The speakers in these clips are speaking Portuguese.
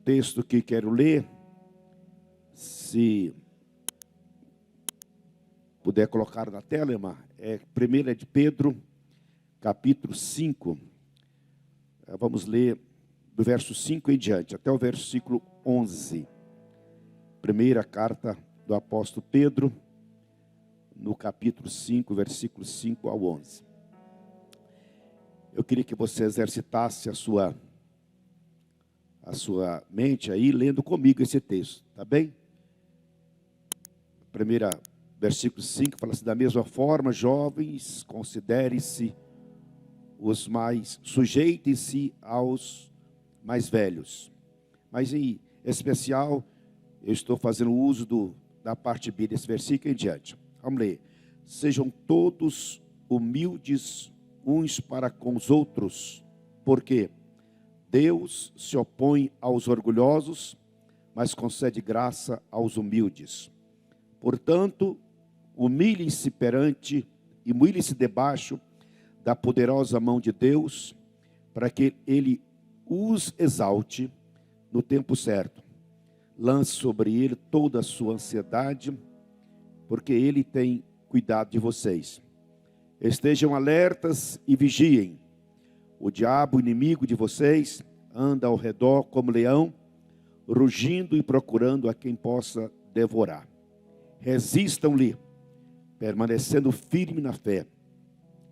texto que quero ler, se puder colocar na tela, irmã, é 1 de Pedro, capítulo 5. Vamos ler do verso 5 em diante, até o versículo 11. Primeira carta do apóstolo Pedro, no capítulo 5, versículos 5 ao 11. Eu queria que você exercitasse a sua mente aí, lendo comigo esse texto, tá bem? Versículo 5 fala assim: da mesma forma, jovens, considerem-se os mais, sujeitem-se aos mais velhos. Mas em especial, eu estou fazendo uso da parte B desse versículo em diante. Vamos ler. Sejam todos humildes uns para com os outros, porque Deus se opõe aos orgulhosos, mas concede graça aos humildes. Portanto, humilhem-se e humilhem-se debaixo da poderosa mão de Deus, para que Ele os exalte no tempo certo. Lance sobre Ele toda a sua ansiedade, porque Ele tem cuidado de vocês. Estejam alertas e vigiem. O diabo, inimigo de vocês, anda ao redor como leão, rugindo e procurando a quem possa devorar. Resistam-lhe, permanecendo firme na fé,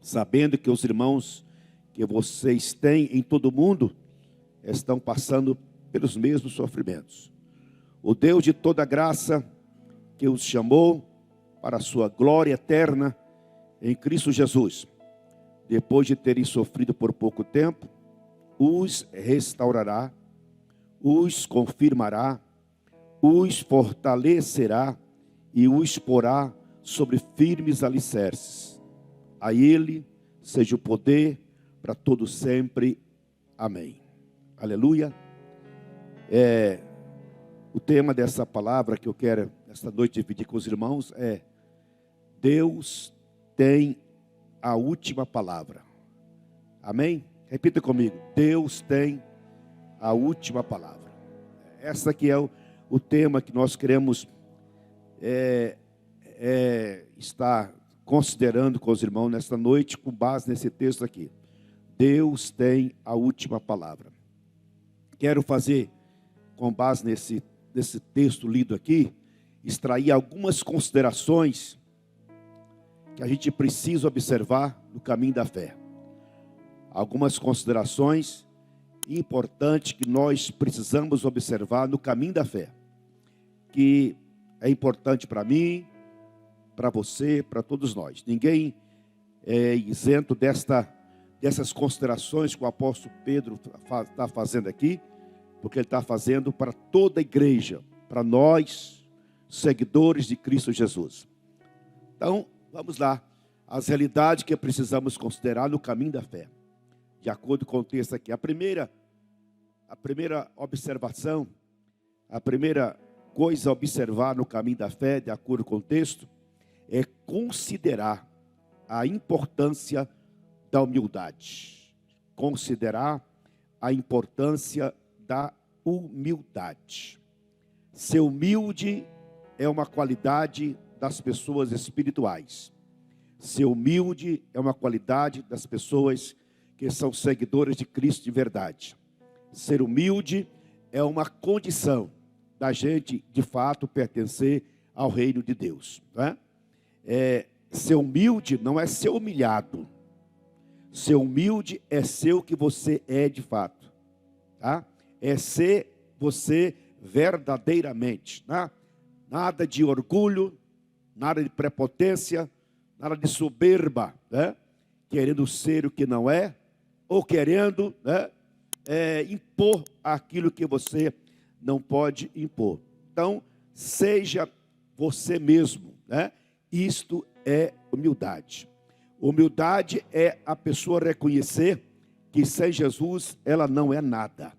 sabendo que os irmãos que vocês têm em todo o mundo estão passando pelos mesmos sofrimentos. O Deus de toda graça, que os chamou para a sua glória eterna em Cristo Jesus, depois de terem sofrido por pouco tempo, os restaurará, os confirmará, os fortalecerá e os porá sobre firmes alicerces. A Ele seja o poder para todo sempre. Amém. Aleluia. O tema dessa palavra que eu quero esta noite dividir com os irmãos é: Deus tem a última palavra. Amém? Repita comigo: Deus tem a última palavra. Essa aqui é o tema que nós queremos estar considerando com os irmãos nesta noite, com base nesse texto aqui. Deus tem a última palavra. Quero fazer, com base nesse texto lido aqui, extrair algumas considerações que a gente precisa observar no caminho da fé. Algumas considerações importantes que nós precisamos observar no caminho da fé, que é importante para mim, para você, para todos nós. Ninguém é isento dessas considerações que o apóstolo Pedro está fazendo aqui, porque ele está fazendo para toda a igreja, para nós, seguidores de Cristo Jesus. Então, vamos lá, as realidades que precisamos considerar no caminho da fé, de acordo com o texto aqui. A primeira observação, a primeira coisa a observar no caminho da fé, de acordo com o texto, é considerar a importância da humildade. Considerar a importância da humildade. Ser humilde é uma qualidade das pessoas espirituais. Ser humilde é uma qualidade das pessoas que são seguidores de Cristo de verdade. Ser humilde é uma condição da gente, de fato, pertencer ao reino de Deus. Não é? Ser humilde não é ser humilhado. Ser humilde é ser o que você é de fato. Tá? É ser você verdadeiramente. Tá? Nada de orgulho, nada de prepotência, nada de soberba, né? Querendo ser o que não é, ou querendo, né, impor aquilo que você não pode impor. Então, seja você mesmo, né? Isto é humildade. Humildade é a pessoa reconhecer que sem Jesus ela não é nada.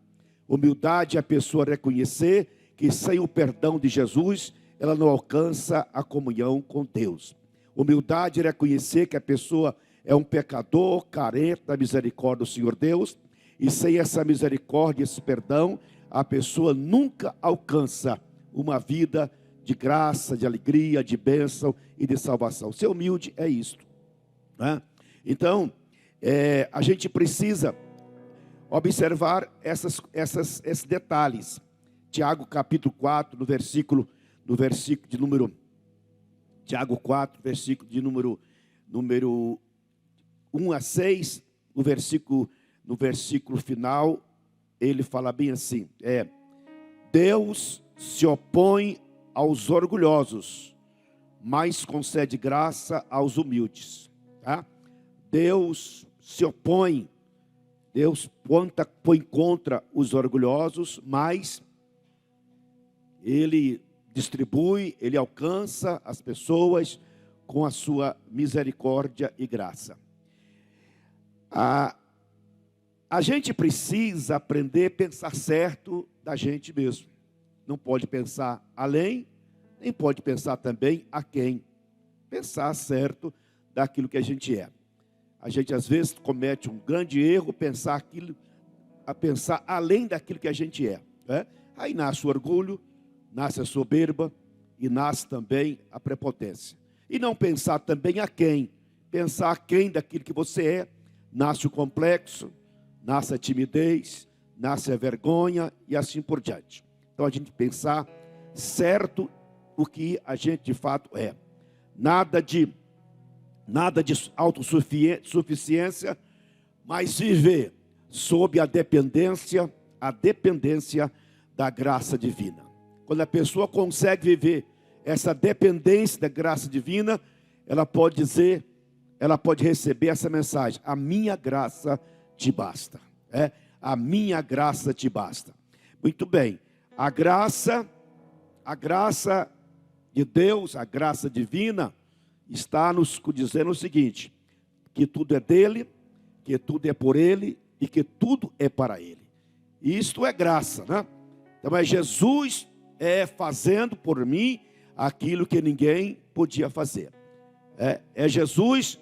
Humildade é a pessoa reconhecer que sem o perdão de Jesus ela não alcança a comunhão com Deus. Humildade é reconhecer que a pessoa é um pecador carente da misericórdia do Senhor Deus, e sem essa misericórdia, esse perdão, a pessoa nunca alcança uma vida de graça, de alegria, de bênção e de salvação. Ser humilde é isto, né? Então, a gente precisa observar esses detalhes. Tiago capítulo 4, no versículo de número... Tiago 4, versículo de número 1 a 6, no versículo final, ele fala bem assim, Deus se opõe aos orgulhosos, mas concede graça aos humildes. Tá? Deus se opõe, Deus põe contra os orgulhosos, mas Ele distribui, Ele alcança as pessoas com a sua misericórdia e graça. A gente precisa aprender a pensar certo da gente mesmo. Não pode pensar além, nem pode pensar também a quem. Pensar certo daquilo que a gente é. A gente às vezes comete um grande erro, pensar além daquilo que a gente é, né? Aí nasce o orgulho, nasce a soberba e nasce também a prepotência. E não pensar também a quem. Pensar a quem daquilo que você é, nasce o complexo, nasce a timidez, nasce a vergonha e assim por diante. Então a gente pensar certo o que a gente de fato é. Nada de autossuficiência, mas viver sob a dependência da graça divina. Quando a pessoa consegue viver essa dependência da graça divina, ela pode receber essa mensagem: a minha graça te basta. A minha graça te basta. Muito bem. A graça de Deus, a graça divina, está nos dizendo o seguinte: que tudo é dele, que tudo é por ele e que tudo é para ele. Isto é graça, né? Então é Jesus fazendo por mim aquilo que ninguém podia fazer. É Jesus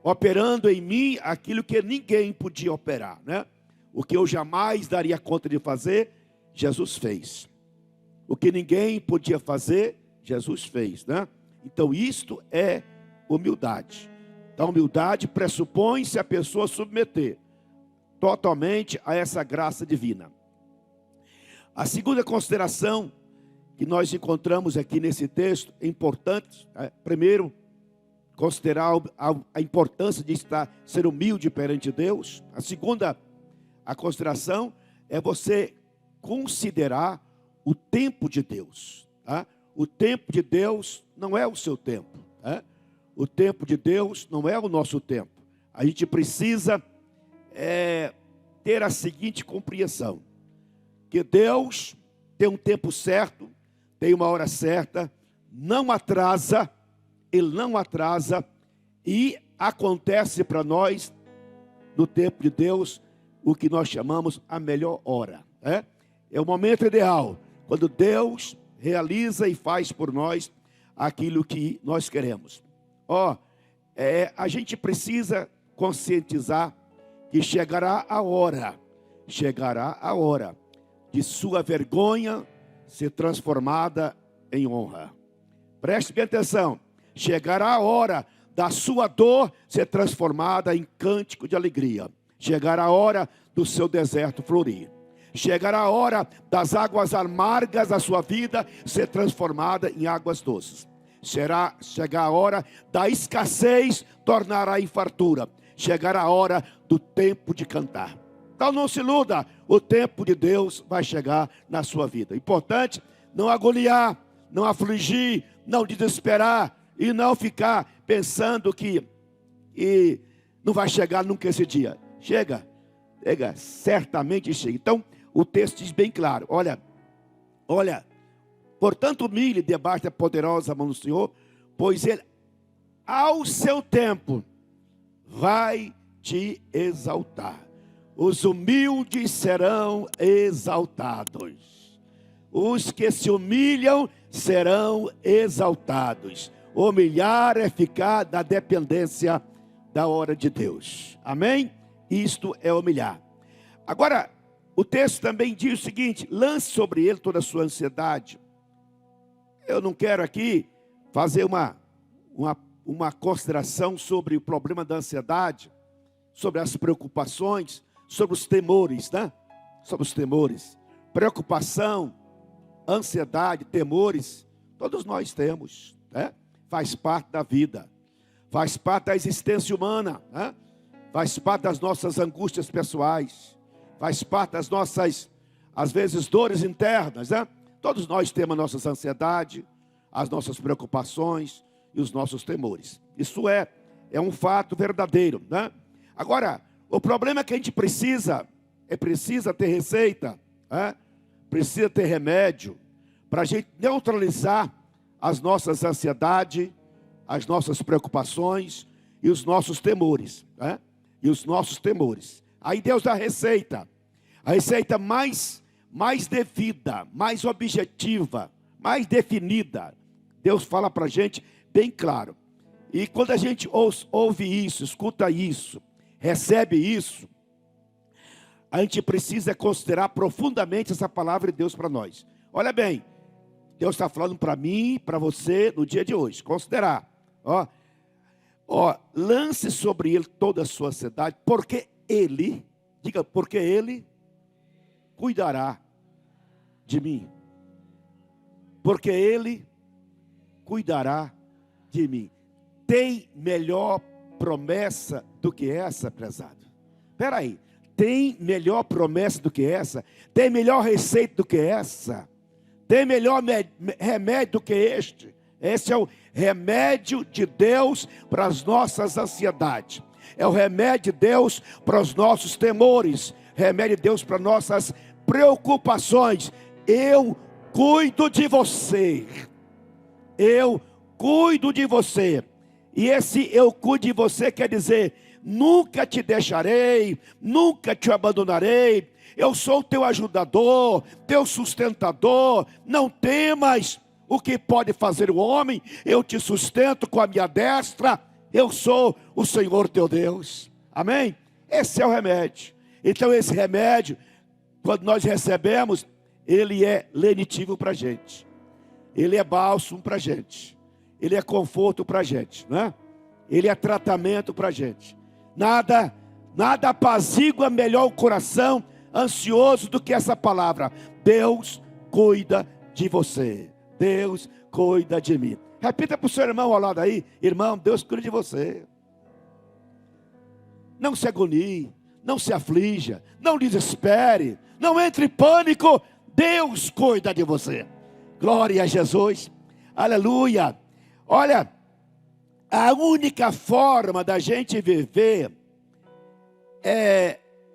operando em mim aquilo que ninguém podia operar, né? O que eu jamais daria conta de fazer, Jesus fez. O que ninguém podia fazer, Jesus fez, né? Então isto é humildade. Então humildade pressupõe-se a pessoa submeter totalmente a essa graça divina. A segunda consideração que nós encontramos aqui nesse texto é importante. Primeiro, considerar a importância de ser humilde perante Deus. A segunda, a consideração é você considerar o tempo de Deus. Tá? O tempo de Deus não é o seu tempo. Tá? O tempo de Deus não é o nosso tempo. A gente precisa ter a seguinte compreensão: que Deus tem um tempo certo, tem uma hora certa, não atrasa, Ele não atrasa, e acontece para nós, no tempo de Deus, o que nós chamamos a melhor hora. É o momento ideal, quando Deus realiza e faz por nós aquilo que nós queremos. A gente precisa conscientizar que chegará a hora de sua vergonha ser transformada em honra. Preste bem atenção. Chegará a hora da sua dor ser transformada em cântico de alegria. Chegará a hora do seu deserto florir. Chegará a hora das águas amargas da sua vida ser transformada em águas doces. Chegará a hora da escassez tornará em fartura. Chegará a hora do tempo de cantar. Então não se iluda, o tempo de Deus vai chegar na sua vida. Importante não agoniar, não afligir, não desesperar e não ficar pensando que não vai chegar nunca esse dia. Chega, certamente chega. Então o texto diz bem claro: olha, portanto humilhe debaixo da poderosa mão do Senhor, pois Ele ao seu tempo vai te exaltar. Os humildes serão exaltados. Os que se humilham serão exaltados. Humilhar é ficar na dependência da hora de Deus. Amém? Isto é humilhar. Agora, O texto também diz o seguinte: lance sobre ele toda a sua ansiedade. Eu não quero aqui fazer uma consideração sobre o problema da ansiedade, sobre as preocupações, sobre os temores, né? Sobre os temores. Preocupação, ansiedade, temores, todos nós temos, né? Faz parte da vida, faz parte da existência humana, né? Faz parte das nossas angústias pessoais, faz parte das nossas, às vezes, dores internas, né? Todos nós temos a nossa ansiedade, as nossas preocupações e os nossos temores. Isso é um fato verdadeiro, né? Agora, o problema é que a gente precisa ter receita, né? Precisa ter remédio para a gente neutralizar as nossas ansiedades, as nossas preocupações e os nossos temores, né? E os nossos temores. Aí Deus dá a receita mais devida, mais objetiva, mais definida. Deus fala para a gente bem claro. E quando a gente ouve isso, escuta isso, recebe isso, a gente precisa considerar profundamente essa palavra de Deus para nós. Olha bem, Deus está falando para mim, para você, no dia de hoje. Considerar. Lance sobre ele toda a sua ansiedade, porque ele, diga, porque ele cuidará de mim. Porque ele cuidará de mim. Tem melhor promessa do que essa, prezado? Espera aí. Tem melhor promessa do que essa? Tem melhor receita do que essa? Tem melhor remédio do que este? Esse é o remédio de Deus para as nossas ansiedades. É o remédio de Deus para os nossos temores. Remédio de Deus para nossas preocupações. Eu cuido de você. Eu cuido de você. E esse eu cuido de você quer dizer: nunca te deixarei, nunca te abandonarei. Eu sou o teu ajudador, teu sustentador. Não temas o que pode fazer o homem. Eu te sustento com a minha destra. Eu sou o Senhor teu Deus. Amém? Esse é o remédio. Então esse remédio, quando nós recebemos, ele é lenitivo para a gente. Ele é bálsamo para a gente. Ele é conforto para a gente, né? Ele é tratamento para a gente. Nada apazigua melhor o coração ansioso do que essa palavra: Deus cuida de você. Deus cuida de mim. Repita para o seu irmão ao lado aí: irmão, Deus cuida de você. Não se agonie, não se aflija, não desespere, não entre em pânico. Deus cuida de você. Glória a Jesus. Aleluia. Olha, a única forma da gente viver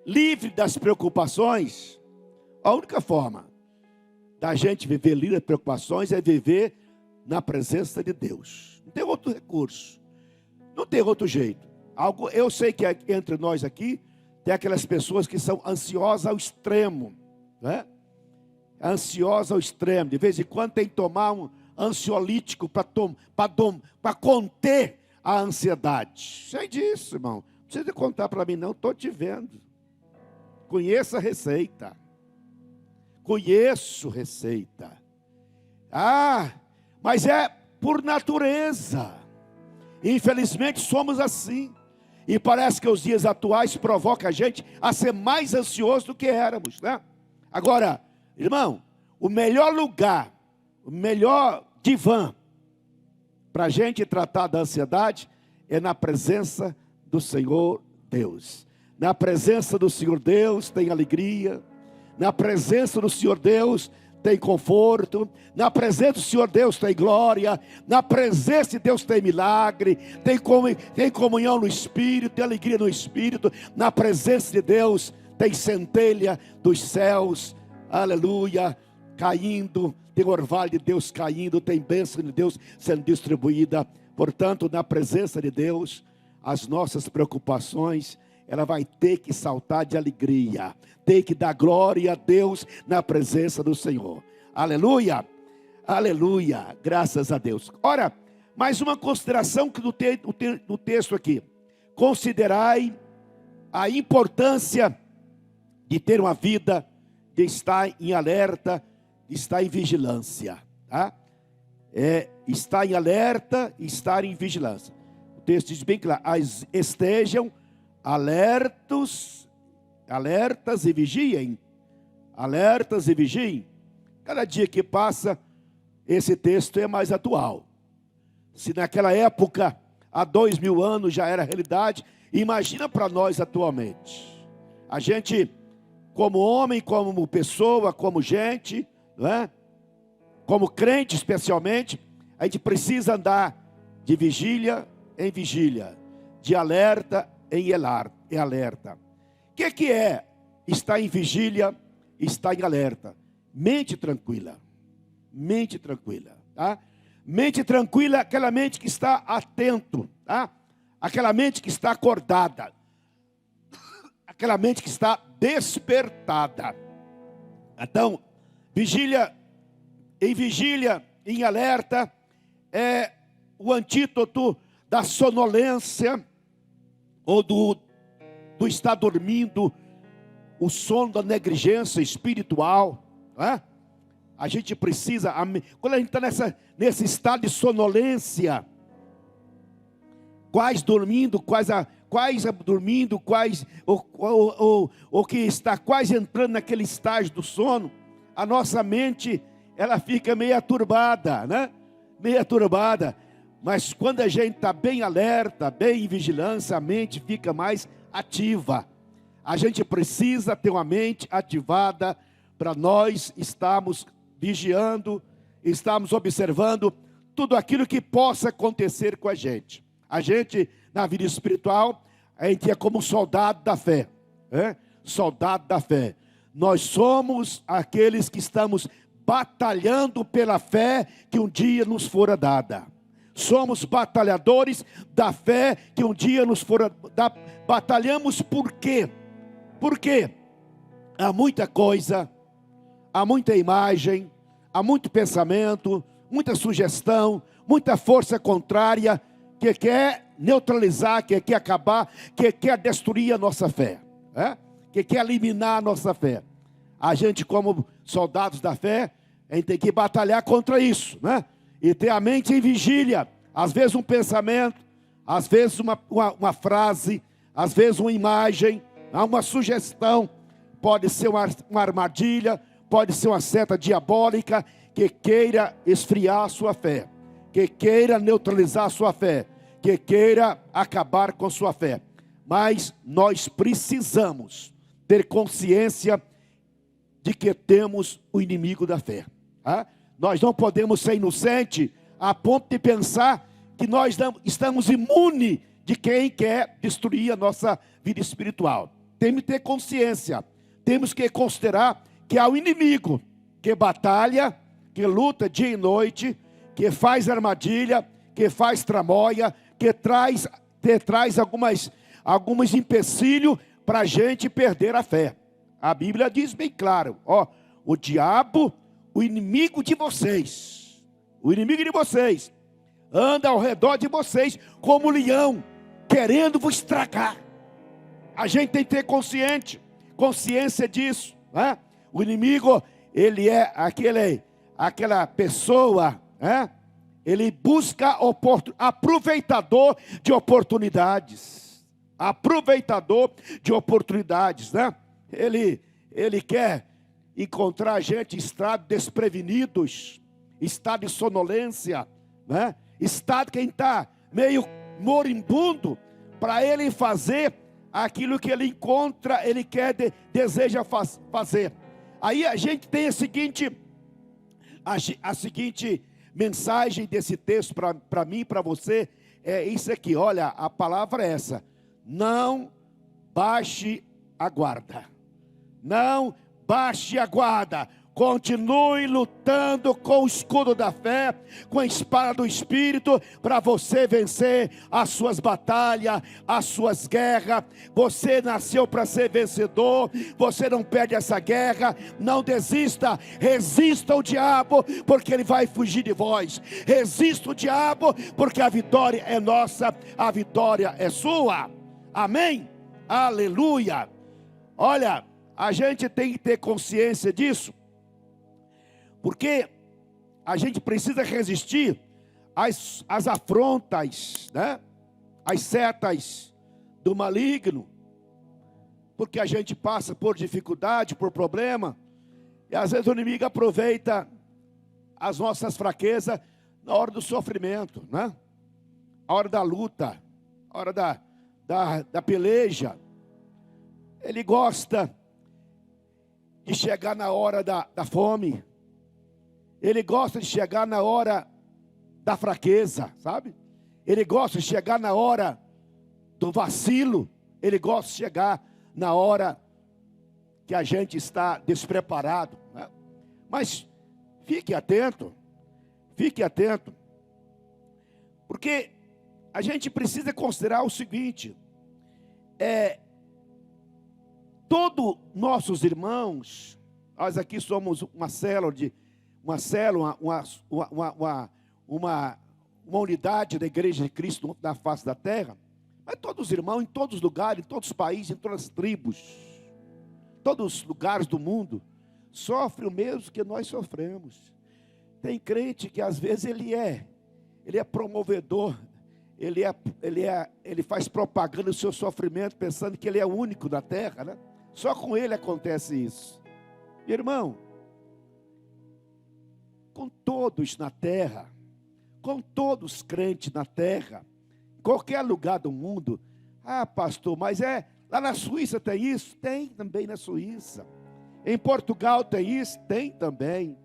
livre das preocupações, a única forma da gente viver livre das preocupações é viver na presença de Deus. Não tem outro recurso, não tem outro jeito. Eu sei que entre nós aqui tem aquelas pessoas que são ansiosas ao extremo, né? Ansiosa ao extremo. De vez em quando tem que tomar um ansiolítico para conter a ansiedade. Sei disso, irmão. Não precisa contar para mim não, estou te vendo. Conheça a receita. Conheço receita. Mas é por natureza. Infelizmente somos assim. E parece que os dias atuais provocam a gente a ser mais ansioso do que éramos, né? Agora, irmão, o melhor lugar, o melhor divã para a gente tratar da ansiedade é na presença do Senhor Deus. Na presença do Senhor Deus tem alegria. Na presença do Senhor Deus tem conforto. Na presença do Senhor Deus tem glória. Na presença de Deus tem milagre. Tem comunhão no Espírito, tem alegria no Espírito. Na presença de Deus tem centelha dos céus. Aleluia. Caindo, tem orvalho de Deus caindo, tem bênção de Deus sendo distribuída. Portanto, na presença de Deus, as nossas preocupações, ela vai ter que saltar de alegria, tem que dar glória a Deus na presença do Senhor. Aleluia, aleluia, graças a Deus. Ora, mais uma consideração que no texto aqui: considerai a importância de ter uma vida, de estar em alerta, de estar em vigilância, tá? Estar em alerta e estar em vigilância. O texto diz bem claro: estejam alertas e vigiem. Alertas e vigiem. Cada dia que passa, esse texto é mais atual. Se naquela época, há 2000 anos, já era realidade, imagina para nós atualmente. A gente, como homem, como pessoa, como gente, não é? Como crente especialmente, a gente precisa andar de vigília em vigília, de alerta em alerta. O que é estar em vigília, estar em alerta? Mente tranquila, tá? Mente tranquila é aquela mente que está atento, tá? Aquela mente que está acordada, aquela mente que está despertada. Então, vigília, em alerta, é o antídoto da sonolência, ou do estar dormindo, o sono da negligência espiritual, né? A gente precisa, quando a gente está nesse estado de sonolência, quais o que está quase entrando naquele estágio do sono, a nossa mente, ela fica meio turbada, né? Meio turbada. Mas quando a gente está bem alerta, bem em vigilância, a mente fica mais ativa. A gente precisa ter uma mente ativada para nós estarmos vigiando, estarmos observando tudo aquilo que possa acontecer com a gente. A gente, na vida espiritual, a gente é como um soldado da fé, soldado da fé. Nós somos aqueles que estamos batalhando pela fé que um dia nos fora dada. Somos batalhadores da fé que um dia nos fora dada. Batalhamos por quê? Porque há muita coisa, há muita imagem, há muito pensamento, muita sugestão, muita força contrária que quer neutralizar, que quer acabar, que quer destruir a nossa fé, que quer eliminar a nossa fé. A gente, como soldados da fé, a gente tem que batalhar contra isso, né? E ter a mente em vigília. Às vezes um pensamento, às vezes uma frase, às vezes uma imagem, uma sugestão, pode ser uma armadilha, pode ser uma seta diabólica que queira esfriar a sua fé, que queira neutralizar a sua fé, que queira acabar com a sua fé. Mas nós precisamos ter consciência de que temos o inimigo da fé. Nós não podemos ser inocentes a ponto de pensar que nós estamos imunes de quem quer destruir a nossa vida espiritual. Temos que ter consciência, temos que considerar que há o inimigo que batalha, que luta dia e noite, que faz armadilha, que faz tramóia, que traz alguns empecilhos para a gente perder a fé. A Bíblia diz bem claro, o diabo, o inimigo de vocês, anda ao redor de vocês como um leão, querendo vos estragar. A gente tem que ter consciência disso, né? O inimigo, ele é aquela pessoa, ele busca aproveitador de oportunidades, né? Ele quer encontrar a gente em estado desprevenidos, estado de sonolência, né? Estado quem está meio moribundo, para ele fazer aquilo que ele encontra, ele deseja fazer. Aí a gente tem a seguinte mensagem desse texto para mim e para você, é isso aqui, olha, a palavra é essa: não baixe a guarda, não baixe a guarda, continue lutando com o escudo da fé, com a espada do Espírito, para você vencer as suas batalhas, as suas guerras. Você nasceu para ser vencedor, você não perde essa guerra. Não desista, resista ao diabo, porque ele vai fugir de vós. Resista o diabo, porque a vitória é nossa, a vitória é sua. Amém? Aleluia. Olha, A gente tem que ter consciência disso, porque a gente precisa resistir às afrontas, né? Às setas do maligno, porque a gente passa por dificuldade, por problema, e às vezes o inimigo aproveita as nossas fraquezas na hora do sofrimento, né? A hora da luta, a hora da peleja. Ele gosta de chegar na hora da fome. Ele gosta de chegar na hora da fraqueza, sabe? Ele gosta de chegar na hora do vacilo. Ele gosta de chegar na hora que a gente está despreparado, né? Mas fique atento, porque a gente precisa considerar o seguinte: todos nossos irmãos, nós aqui somos uma unidade da Igreja de Cristo na face da terra, mas todos os irmãos, em todos os lugares, em todos os países, em todas as tribos, todos os lugares do mundo, sofrem o mesmo que nós sofremos. Tem crente que às vezes ele é promovedor, ele faz propaganda do seu sofrimento, pensando que ele é o único na terra, né? Só com ele acontece isso. Irmão, com todos na terra, com todos os crentes na terra, em qualquer lugar do mundo. Ah, pastor, mas lá na Suíça tem isso? Tem também na Suíça. Em Portugal tem isso? Tem também.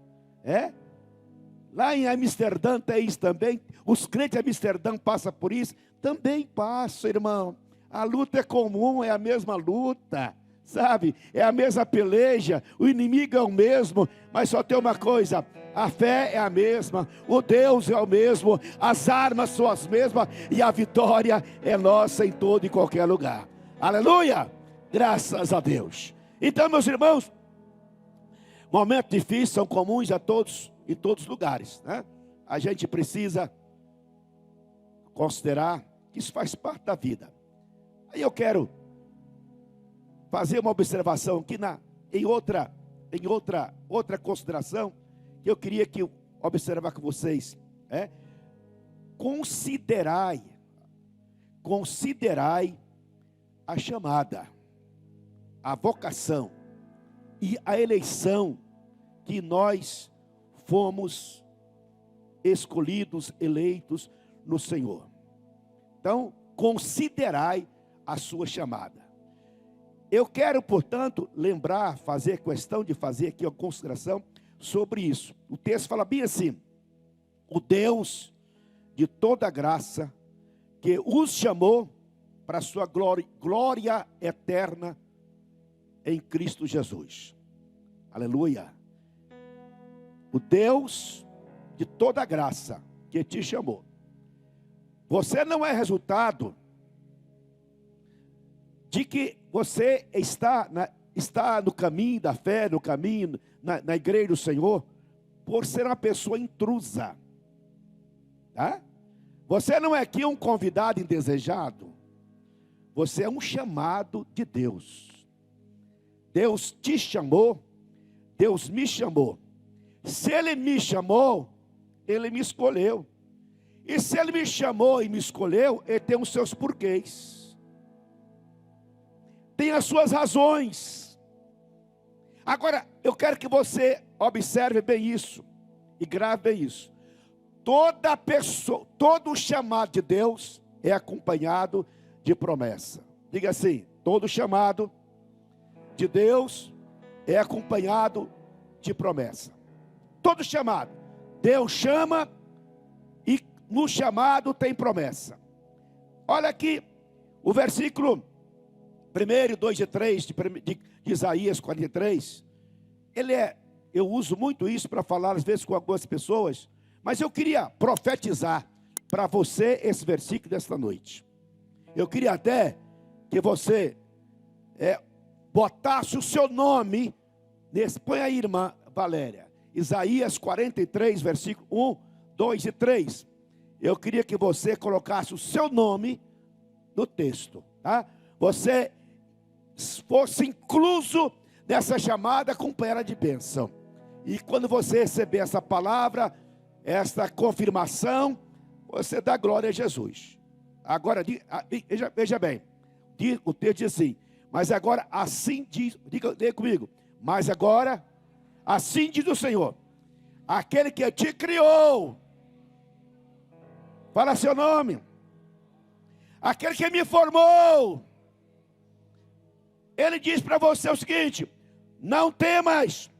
Lá em Amsterdã tem isso também. Os crentes de Amsterdã passam por isso? Também passam, irmão. A luta é comum, é a mesma luta, sabe? É a mesma peleja, o inimigo é o mesmo, mas só tem uma coisa: a fé é a mesma, o Deus é o mesmo, as armas são as mesmas, e a vitória é nossa em todo e qualquer lugar. Aleluia! Graças a Deus. Então, meus irmãos, momentos difíceis são comuns a todos, em todos os lugares, né? A gente precisa considerar que isso faz parte da vida. Aí eu quero fazer uma observação aqui em outra consideração que eu queria que eu observar com vocês. Considerai a chamada, a vocação e a eleição que nós fomos escolhidos, eleitos no Senhor. Então, considerai a sua chamada. Eu quero, portanto, fazer questão de fazer aqui uma consideração sobre isso. O texto fala bem assim: o Deus de toda graça, que os chamou para a sua glória eterna em Cristo Jesus. Aleluia. O Deus de toda graça, que te chamou. Você não é resultado de que você está no caminho da fé, no caminho, na igreja do Senhor, por ser uma pessoa intrusa, tá? Você não é aqui um convidado indesejado, você é um chamado de Deus. Deus te chamou, Deus me chamou. Se Ele me chamou, Ele me escolheu. E se Ele me chamou e me escolheu, Ele tem os seus porquês, tem as suas razões. Agora, eu quero que você observe bem isso e grave bem isso. Toda pessoa, todo chamado de Deus é acompanhado de promessa. Diga assim: todo chamado de Deus é acompanhado de promessa. Todo chamado, Deus chama, e no chamado tem promessa. Olha aqui o versículo 1, 2 e 3 de Isaías 43. Eu uso muito isso para falar às vezes com algumas pessoas, mas eu queria profetizar para você esse versículo desta noite. Eu queria até que você botasse o seu nome nesse. Põe aí, irmã Valéria, Isaías 43, versículo 1, 2 e 3. Eu queria que você colocasse o seu nome no texto, tá? Você fosse incluso nessa chamada acompanhada de bênção. E quando você receber essa palavra, esta confirmação, você dá glória a Jesus. Agora, veja bem, o texto diz assim: mas agora assim diz, diga comigo, mas agora assim diz o Senhor, aquele que te criou, fala seu nome, aquele que me formou, ele diz para você o seguinte: não temas,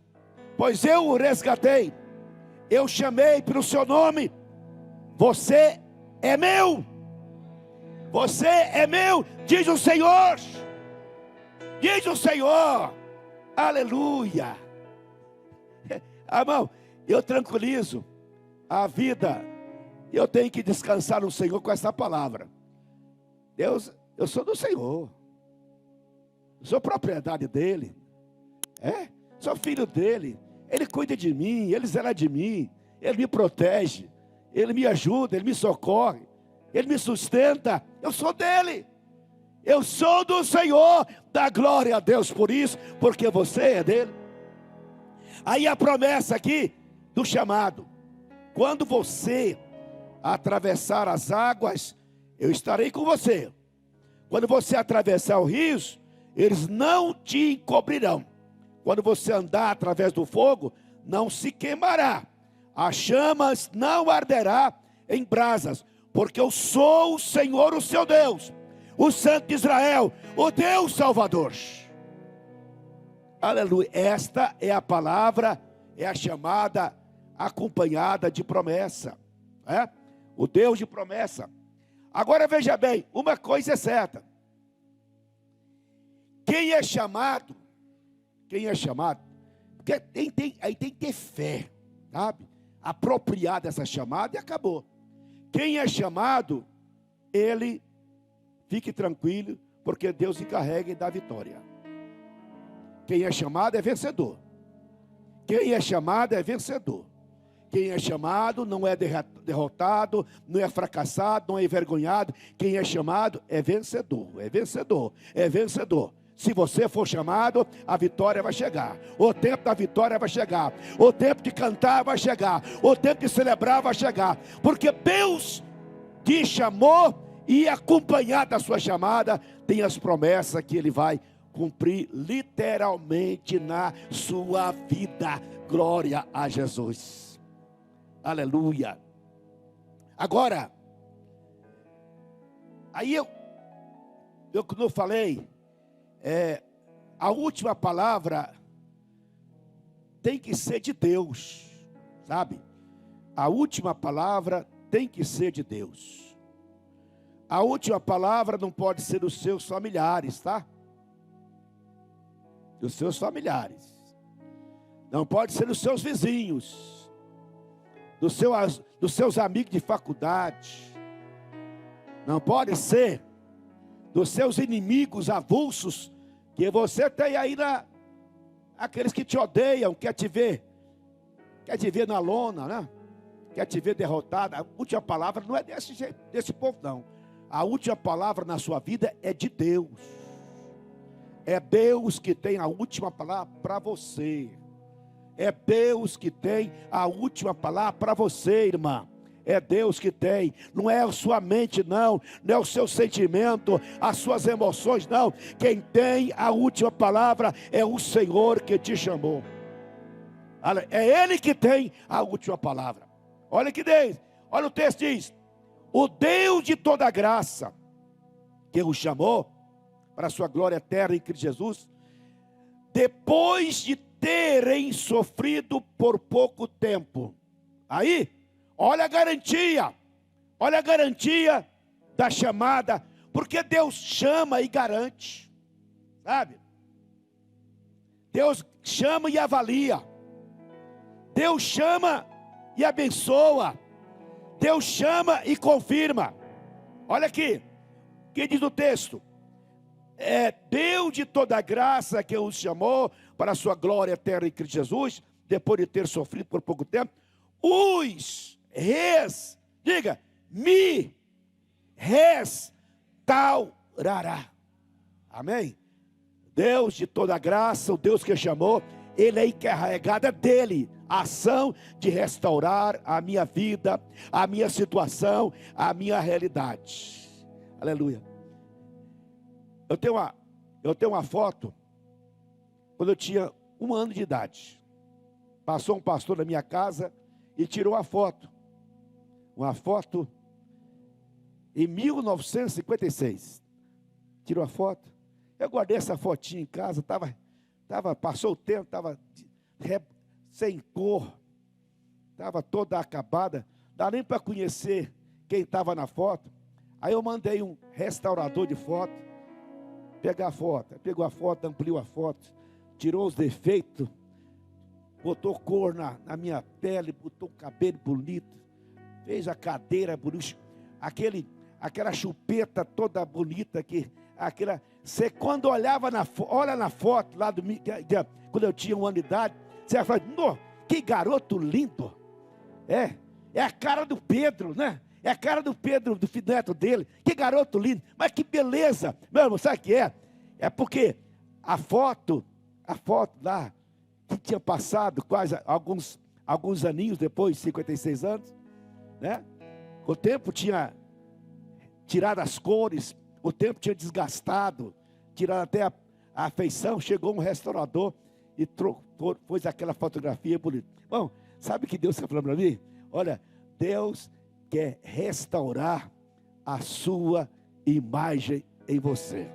pois eu o resgatei, eu chamei pelo seu nome, você é meu, você é meu, diz o Senhor, diz o Senhor, aleluia. Irmão, eu tranquilizo a vida, eu tenho que descansar no Senhor com essa palavra. Deus, eu sou do Senhor, eu sou propriedade dele, sou filho dele, ele cuida de mim, ele zela de mim, ele me protege, ele me ajuda, ele me socorre, ele me sustenta, eu sou dele, eu sou do Senhor. Dá glória a Deus por isso, porque você é dele. Aí a promessa aqui do chamado: quando você atravessar as águas, eu estarei com você. Quando você atravessar os rios, eles não te encobrirão. Quando você andar através do fogo, não se queimará, as chamas não arderá em brasas, porque eu sou o Senhor, o seu Deus, o Santo de Israel, o Deus Salvador. Aleluia. Esta é a palavra, é a chamada acompanhada de promessa, o Deus de promessa. Agora veja bem, uma coisa é certa: quem é chamado, porque aí tem que ter fé, sabe? Apropriar dessa chamada e acabou. Quem é chamado, ele fique tranquilo, porque Deus encarrega e dá vitória. Quem é chamado é vencedor. Quem é chamado é vencedor. Quem é chamado não é derrotado, não é fracassado, não é envergonhado. Quem é chamado é vencedor, é vencedor, é vencedor. Se você for chamado, a vitória vai chegar. O tempo da vitória vai chegar. O tempo de cantar vai chegar. O tempo de celebrar vai chegar. Porque Deus te chamou e acompanhado da sua chamada, tem as promessas que Ele vai cumprir literalmente na sua vida. Glória a Jesus. Aleluia. Agora, aí eu como eu falei, a última palavra tem que ser de Deus, sabe? A última palavra tem que ser de Deus. A última palavra não pode ser dos seus familiares, tá? Dos seus familiares. Não pode ser dos seus vizinhos, dos seus amigos de faculdade. Não pode ser dos seus inimigos avulsos, que você tem aí aqueles que te odeiam, quer te ver na lona, né? Quer te ver derrotado. A última palavra não é desse povo, não. A última palavra na sua vida é de Deus. É Deus que tem a última palavra para você. É Deus que tem a última palavra para você, irmã. É Deus que tem, não é a sua mente não é o seu sentimento, as suas emoções não. Quem tem a última palavra é o Senhor que te chamou. É Ele que tem a última palavra. Olha que diz, olha o texto diz: o Deus de toda graça, que o chamou para a sua glória eterna em Cristo Jesus, depois de terem sofrido por pouco tempo. Aí, olha a garantia da chamada, porque Deus chama e garante, sabe? Deus chama e avalia, Deus chama e abençoa, Deus chama e confirma. Olha aqui, o que diz o texto? É Deus de toda graça que os chamou para a sua glória eterna em Cristo Jesus, depois de ter sofrido por pouco tempo, os diga, me restaurará. Amém? Deus de toda graça, o Deus que chamou, Ele é encarregado, é dele a ação de restaurar a minha vida, a minha situação, a minha realidade. Aleluia. Eu tenho uma foto, quando eu tinha 1 ano de idade. Passou um pastor na minha casa e tirou a foto. Uma foto em 1956. Tirou a foto. Eu guardei essa fotinha em casa, passou o tempo, estava sem cor, estava toda acabada, não dá nem para conhecer quem estava na foto. Aí eu mandei um restaurador de foto pegar a foto, pegou a foto, ampliou a foto, tirou os defeitos, botou cor na minha pele, botou o cabelo bonito, fez a cadeira bonita, aquela chupeta toda bonita você quando olhava olha na foto lá quando eu tinha 1 ano de idade, você vai falar, que garoto lindo. É a cara do Pedro, né? É a cara do Pedro, do neto dele. Que garoto lindo, mas que beleza. Meu irmão, sabe o que é? É porque a foto lá, que tinha passado quase alguns aninhos depois, 56 anos, né? O tempo tinha tirado as cores, o tempo tinha desgastado, tirado até a afeição. Chegou um restaurador e pôs aquela fotografia bonita. Bom, sabe o que Deus está falando para mim? Olha, Deus quer restaurar a sua imagem em você.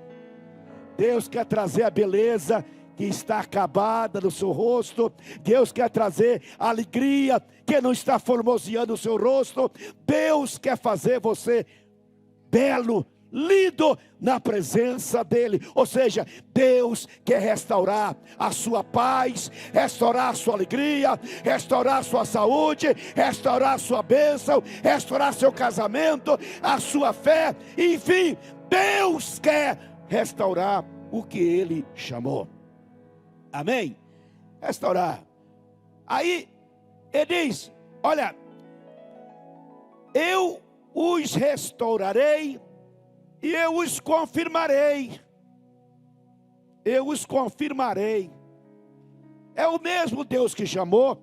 Deus quer trazer a beleza que está acabada no seu rosto. Deus quer trazer a alegria que não está formoseando o seu rosto. Deus quer fazer você belo, lindo na presença dele. Ou seja, Deus quer restaurar a sua paz, restaurar a sua alegria, restaurar a sua saúde, restaurar a sua bênção, restaurar seu casamento, a sua fé. Enfim, Deus quer restaurar o que ele chamou. Amém? Restaurar. Aí ele diz, olha, eu os restaurarei e eu os confirmarei. Eu os confirmarei. É o mesmo Deus que chamou,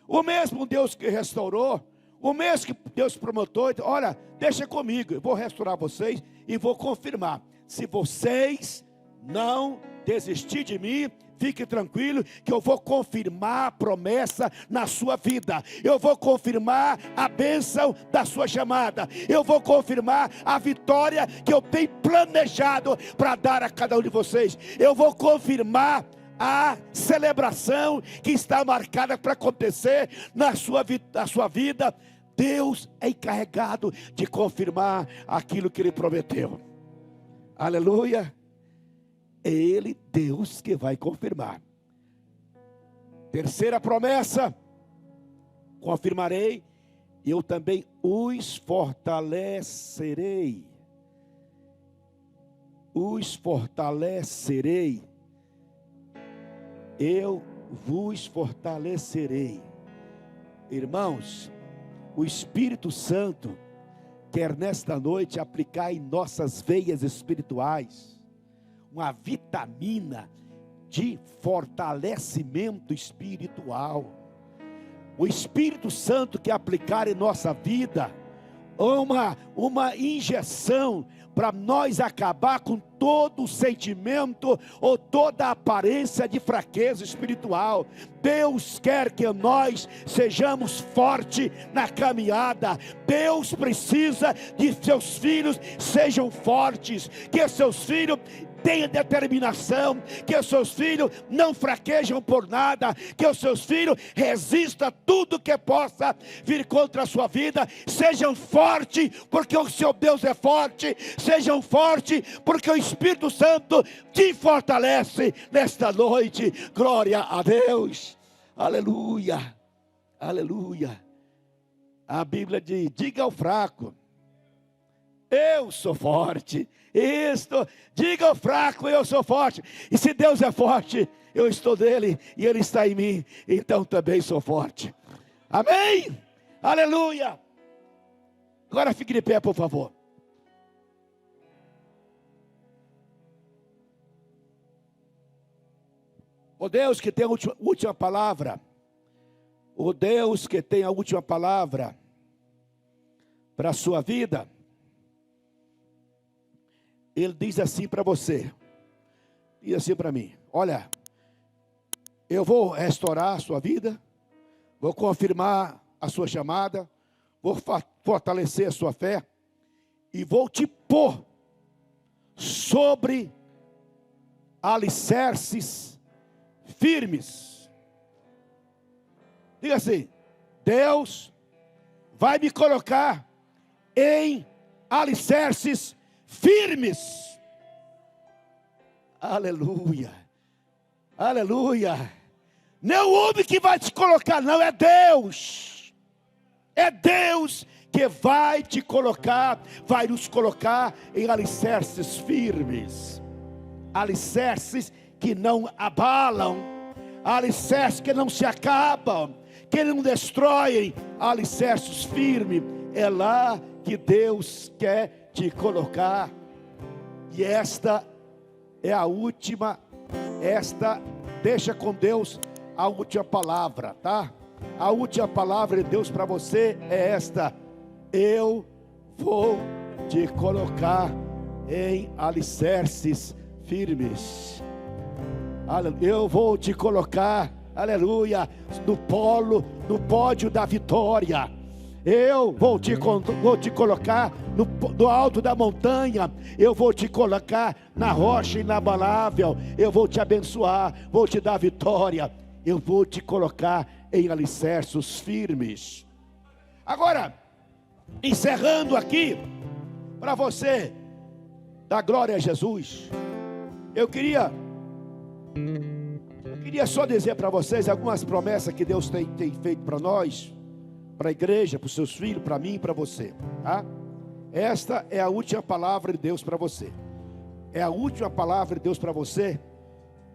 o mesmo Deus que restaurou, o mesmo que Deus prometeu. Olha, deixa comigo, eu vou restaurar vocês e vou confirmar. Se vocês não desistir de mim, fique tranquilo que eu vou confirmar a promessa na sua vida. Eu vou confirmar a bênção da sua chamada. Eu vou confirmar a vitória que eu tenho planejado para dar a cada um de vocês. Eu vou confirmar a celebração que está marcada para acontecer na sua vida. Deus é encarregado de confirmar aquilo que Ele prometeu. Aleluia. É Ele, Deus, que vai confirmar. Terceira promessa: confirmarei, eu também os fortalecerei. Os fortalecerei. Eu vos fortalecerei. Irmãos, o Espírito Santo quer nesta noite aplicar em nossas veias espirituais uma vitamina de fortalecimento espiritual. O Espírito Santo quer aplicar em nossa vida uma injeção para nós acabar com todo o sentimento ou toda a aparência de fraqueza espiritual. Deus quer que nós sejamos fortes na caminhada. Deus precisa que seus filhos sejam fortes, que seus filhos tenha determinação, que os seus filhos não fraquejam por nada, que os seus filhos resistam a tudo que possa vir contra a sua vida. Sejam fortes, porque o seu Deus é forte. Sejam fortes, porque o Espírito Santo te fortalece nesta noite. Glória a Deus. Aleluia, aleluia. A Bíblia diz, diga ao fraco, eu sou forte. Diga ao fraco, eu sou forte. E se Deus é forte, eu estou nele e ele está em mim, então também sou forte. Amém? Aleluia. Agora fique de pé, por favor. O Deus que tem a última palavra, o Deus que tem a última palavra para a sua vida, Ele diz assim para você, diz assim para mim: olha, eu vou restaurar a sua vida, vou confirmar a sua chamada, vou fortalecer a sua fé e vou te pôr sobre alicerces firmes. Diga assim: Deus vai me colocar em alicerces firmes. Aleluia, aleluia. Não é o homem que vai te colocar, não, é Deus. É Deus que vai te colocar, vai nos colocar em alicerces firmes. Alicerces que não abalam, alicerces que não se acabam, que não destroem, alicerces firmes. É lá que Deus quer te colocar. E esta é a última, deixa com Deus a última palavra, tá? A última palavra de Deus para você é esta: eu vou te colocar em alicerces firmes. Eu vou te colocar, aleluia, no pódio da vitória. Eu vou te colocar no alto da montanha. Eu vou te colocar na rocha inabalável. Eu vou te abençoar, vou te dar vitória. Eu vou te colocar em alicerces firmes. Agora, encerrando aqui, para você dar glória a Jesus, eu queria só dizer para vocês algumas promessas que Deus tem feito para nós, para a igreja, para os seus filhos, para mim e para você, tá? Esta é a última palavra de Deus para você. É a última palavra de Deus para você.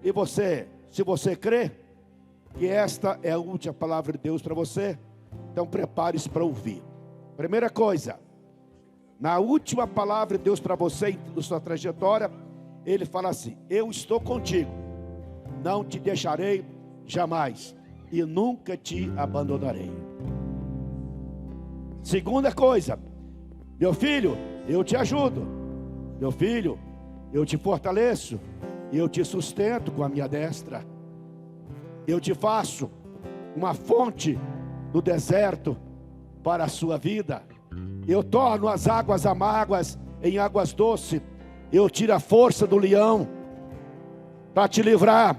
E você, se você crê que esta é a última palavra de Deus para você, então prepare-se para ouvir. Primeira coisa, na última palavra de Deus para você, na sua trajetória, Ele fala assim: eu estou contigo, não te deixarei jamais e nunca te abandonarei. Segunda coisa, meu filho, eu te ajudo. Meu filho, eu te fortaleço e eu te sustento com a minha destra. Eu te faço uma fonte no deserto para a sua vida. Eu torno as águas amargas em águas doces. Eu tiro a força do leão para te livrar.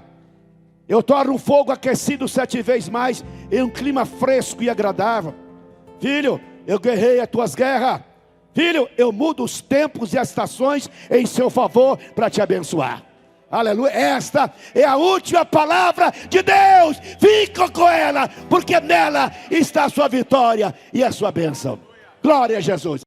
Eu torno um fogo aquecido 7 vezes mais em um clima fresco e agradável. Filho, eu guerrei as tuas guerras. Filho, eu mudo os tempos e as estações em seu favor para te abençoar. Aleluia. Esta é a última palavra de Deus. Fica com ela, porque nela está a sua vitória e a sua bênção. Glória a Jesus.